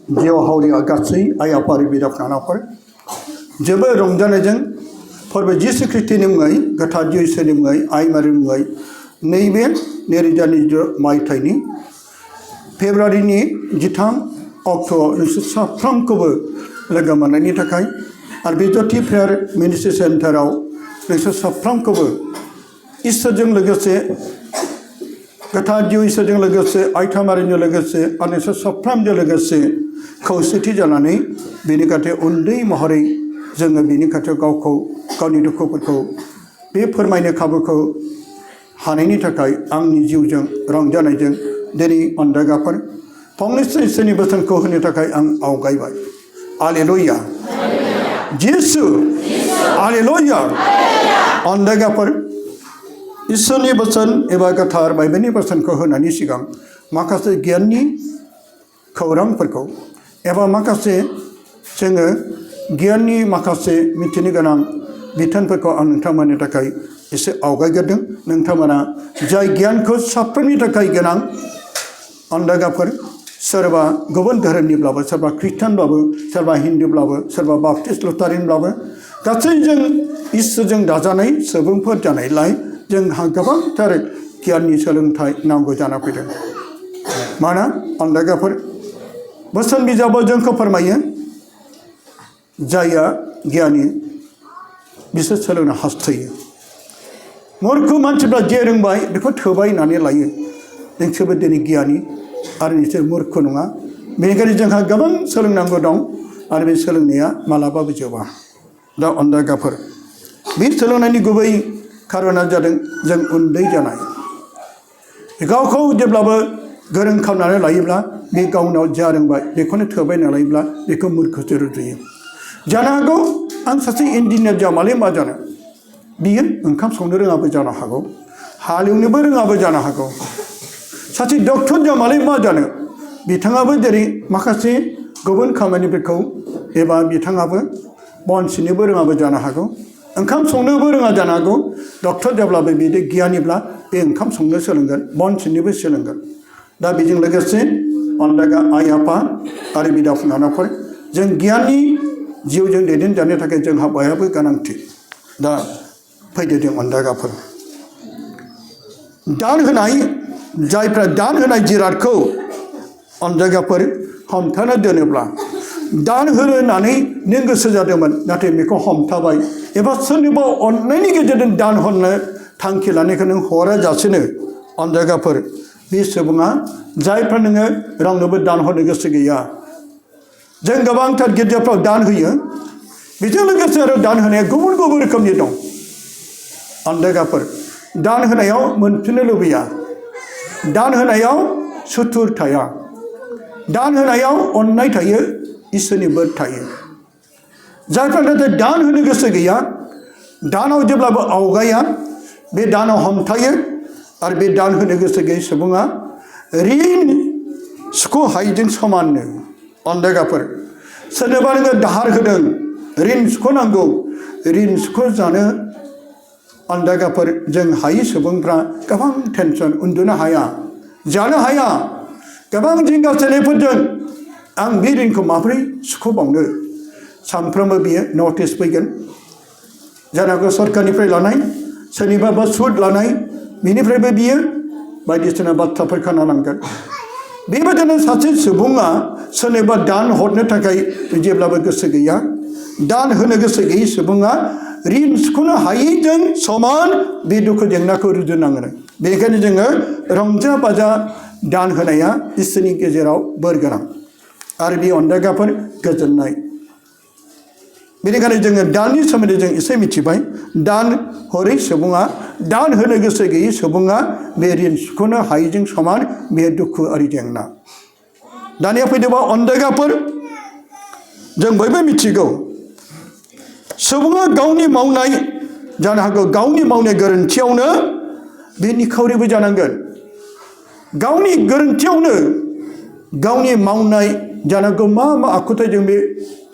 जिउ हावरिया गासै आइ आफा बिदा फंबायफोर जोबोद रंजानायजों फोरबो जिसु ख्रिस्टनि मुङै गोथार जिउ इसोरनि मुङै आइ मारिनि मुङै नैबे 2020 मायथाइनि फेब्रुवारिनि 13 अक्ट'आव नोंसोर साफ्रोमखौबो लोगो मोननायनि थाखाय आरो बे ज्योति प्रेयार मिनिस्ट्रि सेन्टाराव नोंसोर साफ्रोमखौबो इसोरजों लोगोसे गोथार जिउ इसोरजों लोगोसे आइथा मारिजों लोगोसे आरो नोंसोर साफ्रोमजों लोगोसे खौसेथि जानानै बेनि खाथियाव उन्दै महरै जोङो बेनि खाथियाव गावखौ गावनि दुखुफोरखौ बे फोरमायनो खाबुखौ हानायनि थाखाय आंनि जिउजों रंजानायजों दिनै अनदाइगाफोर फंनैसो इसोरनि बोसोनखौ होनो थाखाय आं आवगायबाय। हालेलुया जिसु हालेलुया। अनदाइगाफोर इसोरनि बोसोन एबा गोथार बाइबेलनि बोसोनखौ होनायनि सिगां माखासे गियाननि खौरांफोरखौ एबा माखासे जोङो गियाननि माखासे मिथिनो गोनां बिथोनफोरखौ आं नोंथांमोननि थाखाय एसे आवगायग्रोदों। नोंथांमोना जाय गियानखौ साफ्रोमनि थाखाय गोनां अनदाइगाफोर सोरबा गुबुन धोरोमनिब्लाबो सोरबा ख्रिस्टानब्लाबो सोरबा हिन्दुब्लाबो सोरबा बाप्टिस्ट लुथारिनब्लाबो गासैजों इसोरजों दाजानाय सुबुंफोर जानायलाय जोंहा गोबांथार गियाननि सोलोंथाइ नांगौ जाना फैदों। मानोना अनदाइगाफोर बोसोन बिजाबाव जोंखौ फोरमायो जायहा गियानि बिसोर सोलोंनो हास्थायो। मूर्ख मानसिफ्रा जे रोंबाय बेखौ थोबाय होननानै लायो। नोंसोरबो दिनै गियानि आरो नोंसोर मूर्ख नङा। बेनिखायनो जोंहा गोबां सोलोंनांगौ दं आरो बे सोलोंनाया मालाबाबो जोबा। दा अनदाइगाफोर बे सोलोंनायनि गुबै खारना जादों जों उन्दै जानाय। गावखौ जेब्लाबो गोरों खालामनानै लायोब्ला बे गावनाव जा रोंबाय बेखौनो थोबाय होनना लायोब्ला बेखौ मूर्खसो रुजुयो। जानो हागौ आं सासे इन्जिनियार जामालाय मा जानो, बियो ओंखाम संनो रोङाबो जानो हागौ, हालेवनोबो रोङाबो जानो हागौ। सासे डक्टर जामालाय मा जानो, बिथाङाबो जेरै माखासे गुबुन खामानिफोरखौ एबा बिथाङाबो बन सिननोबो रोङाबो जानो हागौ, ओंखाम संनोबो रोङा जानो हागौ। डक्टर जाब्लाबो बिदि गियानिब्ला बे ओंखाम संनो सोलोंगोन, बन सिननोबो सोलोंगोन। दा बेजों लोगोसे अनदाइगा आइ आफा आरो बिदा फंबायफोर जों गियाननि जिउजों दैदेनजानो थाखाय जोंहा बयहाबो गोनांथि। दा फैदो जों अनदाइगाफोर दान होनाय, जायफ्रा दान होनाय जिरादखौ अनदाइगाफोर हमथाना दोनोब्ला, दान होनो होननानै नों गोसो जादोंमोन नाथाय बेखौ हमथाबाय एबा सोरनिबा अननायनि गेजेरजों दान हरनो थांखि लानायखौ नों हराजासेनो अनदाइगाफोर बे सुबुङा जायफ्रा नोङो रावनोबो दान हरनो गोसो गैया। जों गोबांथार गिर्जाफ्राव दान होयो, बेजों लोगोसे आरो दान होनाया गुबुन गुबुन रोखोमनि दं। अनदाइगाफोर दान होनायाव मोनफिननो लुबैया, दान होनायाव सुथुर थाया, दान होनायाव अननाय थायो, इसोरनि बोर थायो। जायफ्रा नाथाय दान होनो गोसो गैया, दानाव जेब्लाबो आवगाया, बे दानाव हमथायो आरो बे दान होनो गोसो गैयै सुबुङा रिन सुख' हायैजों समाननो। अनदाइगाफोर सोरनोबा नोङो दाहार होदों, रिन सुख' नांगौ, रिन सुख' जानो अनदाइगाफोर जों हायै सुबुंफ्रा गोबां टेनसन, उन्दुनो हाया, जानो हाया, गोबां जिंगा सानायफोरजों आं बे रिनखौ माबोरै सुख'बावनो। सानफ्रोमबो बियो नटिस फैगोन, जानो हागौ सरकारनिफ्राय लानाय, सोरनिबा सुद लानाय, बिनिफ्रायबो बियो बायदिसिना बाथ्राफोर खोनानांगोन। बेबायदिनो सासे सुबुङा सोरनोबा दान हरनो थाखाय जेब्लाबो गोसो गैया, दान होनो गोसो गैयै सुबुङा रिन सुख'नो हायैजों समान बे दुखु जेंनाखौ रुजुनाङो। बेनिखायनो जोङो रंजा बाजा दान होनाया इसोरनि गेजेराव बोर गोनां आरो बे अनदाइगाफोर गोजोननाय। बेनिखायनो जोङो दाननि सोमोन्दै जों एसे मिथिबाय। दान हरै सुबुङा, दान होनो गोसो गैयै सुबुङा बे रिन सुख'नो हायैजों समान, बे दुखु आरि जेंना। दानिया फैदोंबा अनदाइगाफोर जों बयबो मिथिगौ सुबुङा गावनि मावनाय, जानो हागौ गावनि मावनाय गोरोन्थियावनो बे निखावरिबो जानांगोन। गावनि गोरोन्थियावनो गावनि मावनाय जानो हागौ मा मा आखुथायजों बे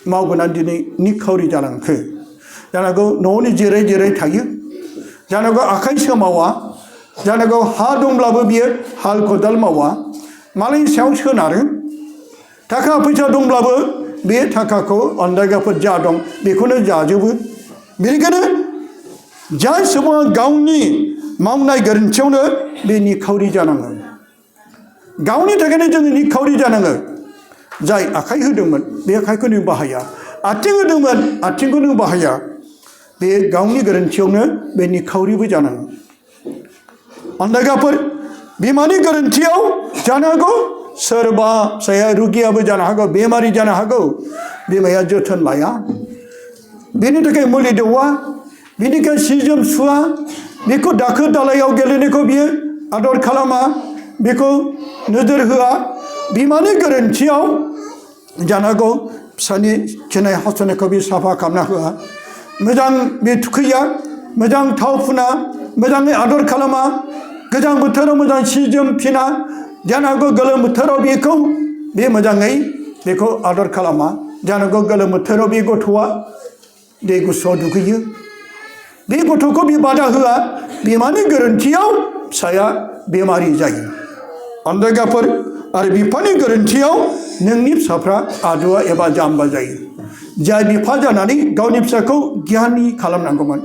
मावबोनानै दिनै निखावरि जालांखो। जानो हागौ न'आवनो जिराय जिराय थायो, जानो हागौ आखाइ सोमावा, जानो हागौ हा दंब्लाबो बियो हाल खदाल मावा, मालायनि सायाव सोनारो। थाखा फैसा दंब्लाबो बे थाखाखौ अन्दायगाफोर जा दं बेखौनो जाजोबो। बेनिखायनो जाय सुबुङा गावनि मावनाय गोरोन्थियावनो बे निखावरि जानाङो। गावनि थाखायनो जोङो निखावरि जानाङो। जाय आखाइ होदोंमोन बे आखाइखौ नों बाहाया, आथिं होदोंमोन आथिंखौ नों बाहाया, बे गावनि गोरोन्थियावनो बे निखावरिबो जानाङो। अन्दायगाफोर बिमानि गोरोन्थियाव जानो हागौ सोरबा फिसाया रुगियाबो जानो हागौ, बेमारि जानो हागौ। बिमाया जोथोन लाया, बेनि थाखाय मुलि दौवा, बेनि थाखाय सि जोम सुवा, बेखौ दाखोर दालायाव गेलेनायखौ बियो आदर खालामा, बेखौ नोजोर होआ। बिमानि गोरोन्थियाव जानो हागौ फिसानि खिनाय हासुनायखौ बे साफा खालामना होआ, मोजां बे थुखैया, मोजां थाव फुना, मोजाङै आदर खालामा, गोजां बोथोराव मोजां सि जोम फिना, जानो हागौ गोलोम बोथोराव बेखौ बे मोजाङै बेखौ आदर खालामा, जानो हागौ गोलोम बोथोराव बे गथ'आ दै गुसुआव दुगैयो, बे गथ'खौ बे बादा होआ। बिमानि गोरोन्थियाव फिसाया बेमारि जायो। अन्दायगाफोर आरो बिफानि गोरोन्थियाव नोंनि फिसाफ्रा आदुआ एबा जाम्बा जायो। जाय बिफा जानानै गावनि फिसाखौ गियानि खालामनांगौमोन,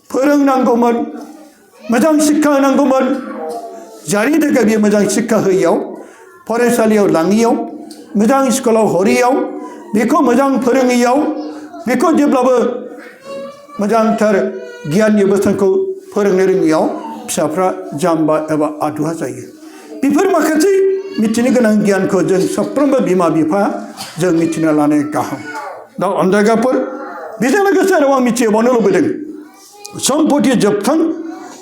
फोरोंनांगौमोन, मोजां शिक्षा होनांगौमोन, जायनि थाखाय बे मोजां शिक्षा होयैयाव, फरायसालियाव लाङियाव, मोजां स्कुलाव हरैयाव, बेखौ मोजां फोरोङैयाव, बेखौ जेब्लाबो मोजांथार गियाननि बोसोनखौ फोरोंनो रोङियाव फिसाफ्रा जाम्बा एबा आदुआ जायो। बेफोर माखासे मिथिनो गोनां गियानखौ जों साफ्रोमबो बिमा बिफा जों मिथिना लानाया गाहाम। दा अन्दायगाफोर बेजों लोगोसे आरो आं मिथिबावनो लुबैदों, सम्पति जोबथां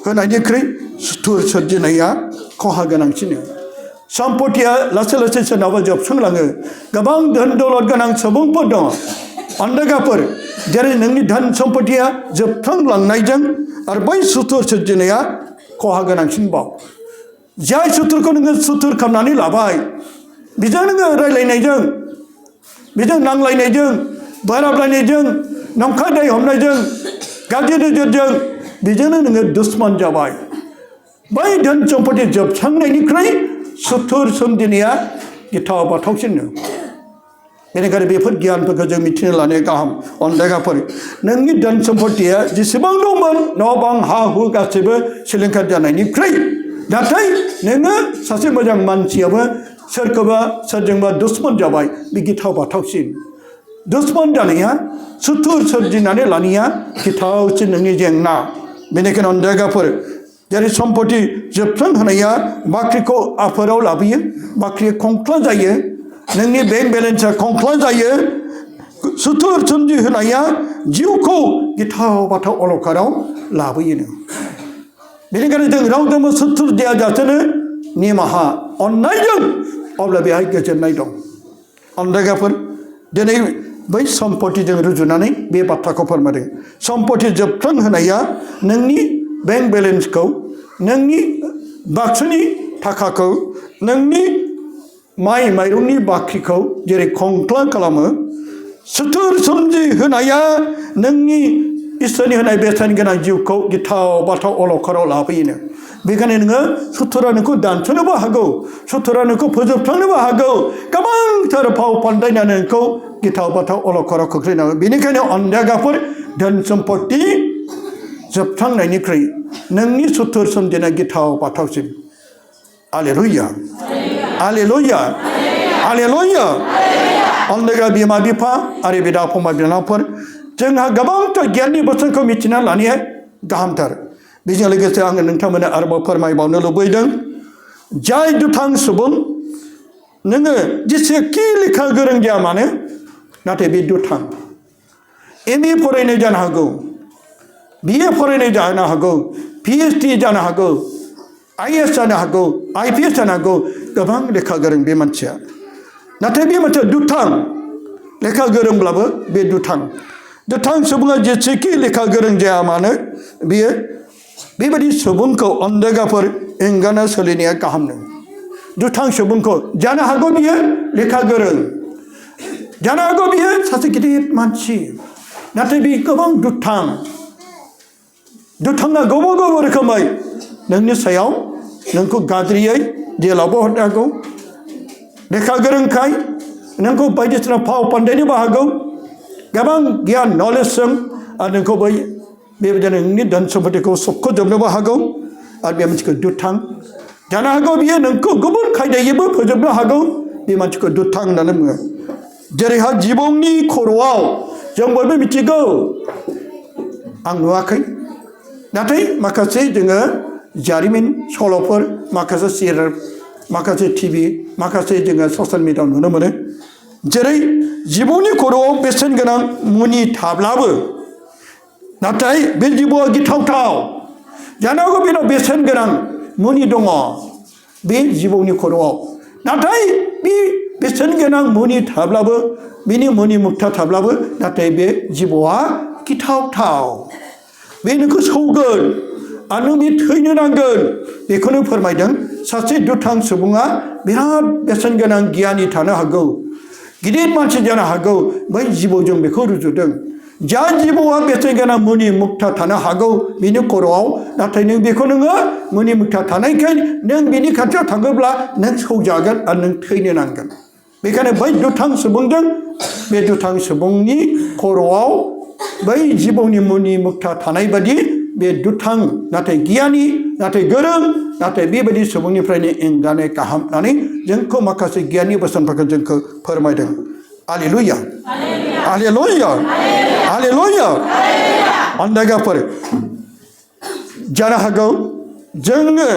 होनायनिख्रुइ सुथुर सोरजिनाया खहा गोनांसिन। सम्पतिया लासै लासै सोरनावबा जोबस्रांलाङो। गोबां धोन दौलत गोनां सुबुंफोर दङ अन्दायगाफोर, जेरै नोंनि धोन सम्पतिया जोबस्रांलांनायजों आरो बै सुथुर सोरजिनाया खहा गोनांसिनबाव। जाय सुथुरखौ नोङो सुथुर खालामनानै लाबाय, बेजों नोङो रायलायनायजों, बेजों नांलायनायजों, बोराबलायनायजों, नंखाय दाय हमनायजों, गाज्रि नोजोरजों, बेजोंनो नोङो दुश्मन जाबाय। बै धोन सम्पति जोबस्रांनायनिख्रुइ सुथुर सोमजिनाया गिथाव बाथावसिन। बेनिखायनो बेफोर गियानफोरखौ जों मिथिनो लानाया गाहाम। अन्दायगाफोर नोंनि धोन सम्पतिया जेसेबां दंमोन न' बां हा हु गासैबो सिलिंखार जानायनिख्रुइ, नाथाय नोङो सासे मोजां मानसियाबो सोरखौबा सोरजोंबा दुश्मन जाबाय, बे गिथाव बाथावसिन। दुश्मन जानाया, सुथुर सोरजिनानै लानाया गिथावसिन नोंनि जेंना। बेनिखायनो अन्दायगाफोर जेरै सम्पति जोबस्रां होनाया बाख्रिखौ आफोराव लाबोयो, बाख्रिया खंख्ला जायो, नोंनि बेंक बेलेन्सआ खंख्ला जायो। सुथुर सोमजिहोनाया जिउखौ गिथाव बाथाव अलखदाव लाबोयो। बेनिखायनो जों रावजोंबो सुथुर जायाजासेनो निमाहा अननायजों, अब्ला बेहाय गोजोननाय दं। अन्दायगाफोर दिनै बै सम्पतिजों रुजुनानै बे बाथ्राखौ फोरमायदों। सम्पति जोबस्रां होनाया नोंनि बेंक बेलेन्सखौ, नोंनि बाक्सानि थाखाखौ, नोंनि माइ माइरंनि बाख्रिखौ जेरै खंख्ला खालामो, सुथुर सोमजिहोनाया नोंनि इसोरनि होनाय बेसेन गोनां जिउखौ गिथाव बाथाव अलखदाव लाबोयो। बेखायनो नोङो सुथुरा नोंखौ दानस'नोबो हागौ, सुथुरा नोंखौ फोजोबस्रांनोबो हागौ, गोबांथार फाव फान्दायनानै नोंखौ गिथाव बाथाव अलखदाव खोख्लैनांगौ। बेनिखायनो अन्दायगाफोर धोन सम्पति जोबस्रांनायनिख्रुइ नोंनि सुथुर सोमजिनाय गिथाव बाथावसिन। हालेलुया, हालेलुया, हालेलुया। अन्दायग्रा बिमा बिफा आरो बिदा फंबाय बिनानावफोर, जोंहा गोबांथार गियाननि बोसोनखौ मिथिना लानाया गाहामथार। बेजों लोगोसे आङो नोंथांमोननो आरोबाव फोरमायबावनो लुबैदों, जाय दुथां सुबुं, नोङो जेसेखि लेखा गोरों जाया मानो, नाथाय बे दुथां। MA फरायनाय जानो हागौ, BA फरायनाय जानो हागौ, PhD जानो हागौ, IAS जानो हागौ, IPS जानो हागौ, गोबां लेखा गोरों बे मानसिया, नाथाय बे मानसिया दुथां। लेखा गोरोंब्लाबो बे दुथां। दुथां सुबुङा जेसेखि लेखा गोरों जाया मानो, बियो बेबायदि सुबुंखौ अन्दायगाफोर एंगारना सोलिनाया गाहाम नङा। दुथां सुबुंखौ जानो हागौ बियो लेखा गोरों, जानो हागौ बियो सासे गिदिर मानसि, नाथाय बे गोबां दुथां। दुथाङा गुबुन गुबुन रोखोमै नोंनि सायाव नोंखौ गाज्रियै जेलावबो हरनो हागौ। लेखा गोरोंखाय नोंखौ बायदिसिना फाव फान्दायनोबो हागौ गोबां गियान नलेजजों आरो नोंखौ बै बेबायदिनो नोंनि धोन सम्पतिखौ सोबख'जोबनोबो हागौ आरो बे मानसिखौ दुथां जानो हागौ बियो नोंखौ गुबुन खायदायैबो फोजोबनो हागौ बे मानसिखौ दुथां होननानै बुङो जेरैहाय जिबौनि खर'आव जों बयबो मिथिगौ आं नुवाखै नाथाय माखासे जोङो जारिमिन सल'फोर माखासे सिरियाल माखासे टिभि माखासे जोङो ससियेल मिडियाआव नुनो मोनो जेरै जिबौनि खर'आव बेसेन गोनां मुनि थाब्लाबो नाथाय बे जिबौआ गिथावथाव जानो हागौ बेनाव बेसेन गोनां मुनि दङ बे जिबौनि खर'आव नाथाय बे बेसेन गोनां मुनि थाब्लाबो बिनि मुनि मुक्ता थाब्लाबो नाथाय बे जिबौआ गिथावथाव बे नोंखौ सौगोन आरो नों बे थैनो नांगोन बेखौनो फोरमायदों सासे दुथां सुबुङा बिराद बेसेन गोनां गियानि थानो हागौ गिदिर मानसि जानो हागौ बै जिबौजों बेखौ रुजुदों जा जिबौआ बेसेन गोनां मुनि मुक्ता थानो हागौ बिनि खर'आव नाथाय नों बेखौ नोङो मुनि मुक्ता थानायखाय नों बिनि खाथियाव थाङोब्ला नों सौजागोन आरो नों थैनो नांगोन बेखायनो बै दुथां सुबुंजों बे दुथां सुबुंनि खर'आव बै जिबौनि मुनि मुक्ता थानाय बादि बे दुथां नाथाय गियानि नाथाय गोरों नाथाय बेबायदि सुबुंनिफ्रायनो एंगारनाय गाहाम होननानै जोंखौ माखासे गियाननि बोसोनफोरखौ जोंखौ फोरमायदों हालेलुया हालेलुया हालेलुया अन्दायगाफोर जानो हागौ जोङो